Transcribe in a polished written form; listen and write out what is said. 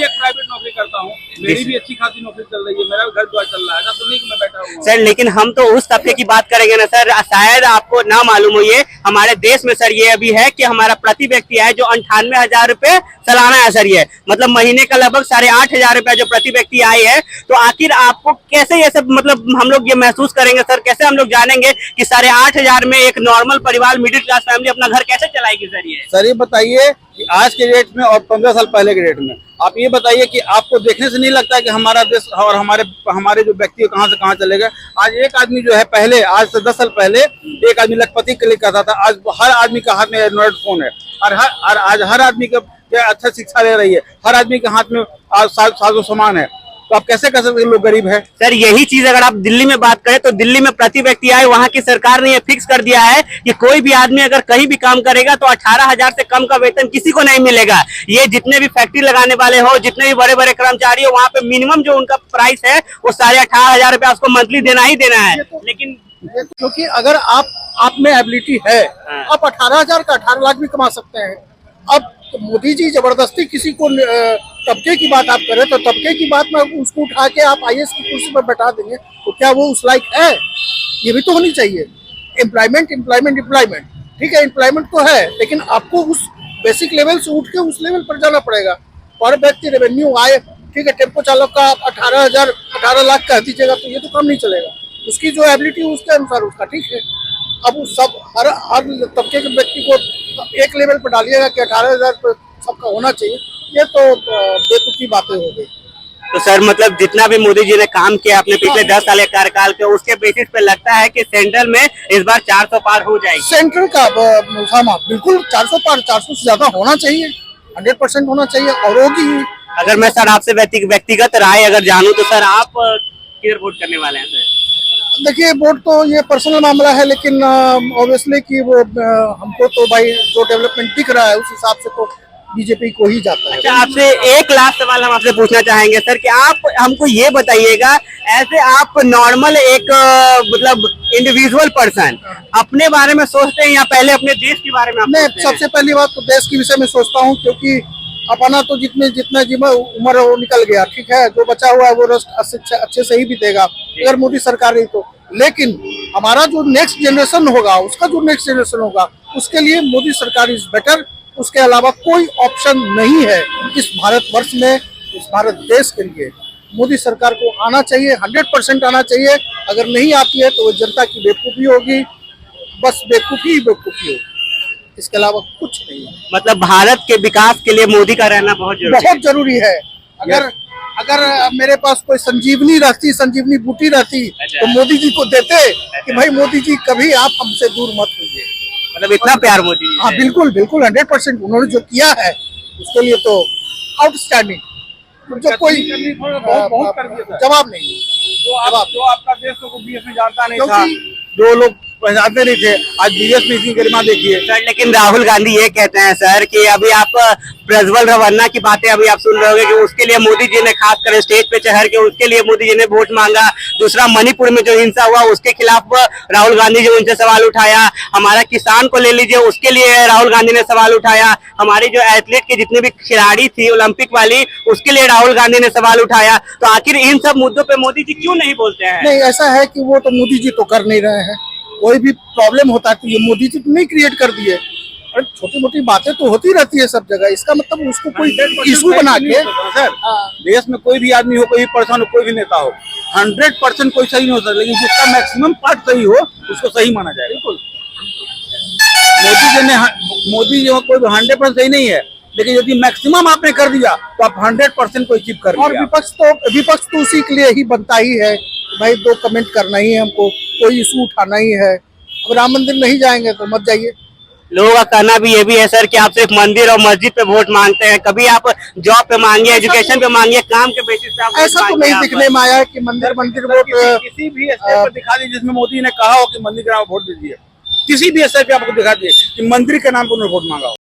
भी एक प्राइवेट नौकरी करता हूँ, मेरी भी अच्छी खासी नौकरी चल रही है, मेरा भी घर द्वार चल रहा है, ऐसा तो नहीं कि मैं बैठा हूँ सर। लेकिन हम तो उस तबके की बात करेंगे ना सर, शायद आपको ना मालूम हो, ये हमारे देश में सर ये अभी है कि हमारा प्रति व्यक्ति है जो 98,000 रुपए सालाना है सर। ये मतलब महीने का लगभग 8,500 रुपया जो प्रति व्यक्ति आय है। तो आखिर आपको कैसे ये सब मतलब हम लोग ये महसूस करेंगे सर, कैसे हम लोग जानेंगे कि 8,500 में एक नॉर्मल परिवार मिडिल क्लास फैमिली अपना घर कैसे चलाएगी सर? ये बताइए कि आज के डेट में और 15 साल पहले के डेट में आप ये बताइए कि आपको देखने से नहीं लगता है कि हमारा देश और हमारे जो व्यक्ति कहां से कहां चले गए। आज एक आदमी जो है, पहले आज से 10 साल पहले एक आदमी लखपति के लिए कहता था, आज हर आदमी के हाथ में एंड्रॉइड फोन है और आज हर आदमी का अच्छा शिक्षा ले रही है, हर आदमी के हाथ में आज साजो सामान है। तो आप कैसे कह सकते हैं लोग गरीब है? सर यही चीज अगर आप दिल्ली में बात करें तो दिल्ली में प्रति व्यक्ति आए, वहां की सरकार ने ये फिक्स कर दिया है कि कोई भी आदमी अगर कहीं भी काम करेगा तो 18,000 से कम का वेतन किसी को नहीं मिलेगा। ये जितने भी फैक्ट्री लगाने वाले हो, जितने भी बड़े बड़े कर्मचारी हो, वहाँ पे मिनिमम जो उनका प्राइस है वो 18,500 रुपया उसको मंथली देना ही देना है। लेकिन क्योंकि अगर आप में एबिलिटी है, आप 18,000 का 18 लाख भी कमा सकते हैं। अब तो मोदी जी जबरदस्ती किसी को तबके की बात आप करें तो तबके की बात में उसको उठा के आप आईएएस की कुर्सी पर बैठा देंगे तो क्या वो उस लायक है? ये भी तो होनी चाहिए। एम्प्लॉयमेंट ठीक है, एम्प्लॉयमेंट तो है, लेकिन आपको उस बेसिक लेवल से उठ के उस लेवल पर जाना पड़ेगा। पर व्यक्ति रेवेन्यू आए, ठीक है, टेम्पो चालक का 18 लाख कह दीजिएगा तो ये तो काम नहीं चलेगा। उसकी जो एबिलिटी उसके अनुसार उसका ठीक है। अब उस सब हर तबके के व्यक्ति को एक लेवल पर डालिएगा कि 18,000 पर सबका होना चाहिए, ये तो बेतुकी बातें हो गई। तो सर मतलब जितना भी मोदी जी ने काम किया अपने पिछले 10 साल के कार्यकाल के, उसके बेसिस पे लगता है कि सेंट्रल में इस बार 400 पार हो जाएगी। सेंट्रल का बिल्कुल 400 पार, 400 से ज्यादा होना चाहिए, 100% होना चाहिए और होगी। अगर मैं सर आपसे व्यक्तिगत राय अगर जानूं तो सर आप किधर वोट करने वाले हैं सर? देखिए, वोट तो ये पर्सनल मामला है, लेकिन ऑब्वियसली कि वो हमको तो भाई जो डेवलपमेंट दिख रहा है उस हिसाब से तो बीजेपी को ही जाता है। अच्छा, आपसे एक लास्ट सवाल हम आपसे पूछना चाहेंगे सर कि आप हमको ये बताइएगा, ऐसे आप नॉर्मल एक मतलब इंडिविजुअल पर्सन अपने बारे में सोचते हैं या पहले अपने देश के बारे में? मैं सबसे पहली बात तो देश के विषय में सोचता हूँ, क्योंकि अपना तो जितना उम्र वो निकल गया, ठीक है, जो बचा हुआ है वो राष्ट्र अच्छे से ही बीतेगा अगर मोदी सरकार रही तो। लेकिन हमारा जो नेक्स्ट जनरेशन होगा, उसका जो नेक्स्ट जनरेशन होगा, उसके लिए मोदी सरकार इज बेटर। उसके अलावा कोई ऑप्शन नहीं है इस भारतवर्ष में, इस भारत देश के लिए। मोदी सरकार को आना चाहिए, 100% आना चाहिए। अगर नहीं आती है तो वो जनता की बेवकूफ़ी होगी, बस बेवकूफ़ी होगी, इसके अलावा कुछ नहीं है। मतलब भारत के विकास के लिए मोदी का रहना बहुत जरूरी है। अगर मेरे पास कोई संजीवनी बूटी रहती तो मोदी जी को देते कि भाई मोदी जी कभी आप हमसे दूर मत होइए। मतलब इतना प्यार मोदी जी? हाँ बिल्कुल 100%। उन्होंने जो किया है उसके लिए तो आउटस्टैंडिंग, जो कोई जवाब नहीं। जो आपका देश को बीएस में जानता नहीं था, जो लोग पहचानते नहीं थे, आज बीएस में इतनी गरिमा देखिए सर। लेकिन राहुल गांधी ये कहते हैं सर कि अभी आप प्रज्वल रवन्ना की बातें अभी आप सुन रहे होंगे कि उसके लिए मोदी जी ने खासकर स्टेज पे चढ़ के उसके लिए मोदी जी ने वोट मांगा। दूसरा, मणिपुर में जो हिंसा हुआ उसके खिलाफ राहुल गांधी जी उनसे सवाल उठाया। हमारा किसान को ले लीजिए, उसके लिए राहुल गांधी ने सवाल उठाया। हमारी जो एथलीट की जितने भी खिलाड़ी थी ओलंपिक वाली, उसके लिए राहुल गांधी ने सवाल उठाया। तो आखिर इन सब मुद्दों पे मोदी जी क्यों नहीं बोलते हैं? नहीं, ऐसा है कि वो तो मोदी जी तो कर नहीं रहे हैं। कोई भी प्रॉब्लम होता है तो ये मोदी जी तो नहीं क्रिएट कर दिए। और छोटी मोटी बातें तो होती रहती है सब जगह, इसका मतलब उसको कोई इशू बना के। सर, देश में कोई भी आदमी हो, कोई पर्सन हो, कोई भी नेता हो, 100% कोई सही नहीं हो सकता, लेकिन जिसका मैक्सिमम पार्ट सही हो उसको सही माना जाए। बिल्कुल मोदी जी कोई 100% सही नहीं है, लेकिन यदि मैक्सिमम आपने कर दिया तो आप 100% को अचीव कर लिया। और विपक्ष तो उसी के लिए ही बनता ही है, भाई 2 कमेंट करना ही है हमको, कोई इशू उठाना ही है। अब राम मंदिर नहीं जाएंगे तो मत जाइए। लोगों का कहना भी ये भी है सर कि आप सिर्फ मंदिर और मस्जिद पे वोट मांगते हैं, कभी आप जॉब पे मांगिए, एजुकेशन पे मांगिए, काम के बेसिस पे आप ऐसा तो नहीं दिखने में आया कि मंदिर वोट किसी भी स्टेट पर दिखा दीजिए जिसमें मोदी ने कहा हो कि मंदिर के नाम वोट दीजिए। किसी भी स्टेट पे आपको दिखा दिए कि मंदिर के नाम पर उन्होंने वोट मांगा हो।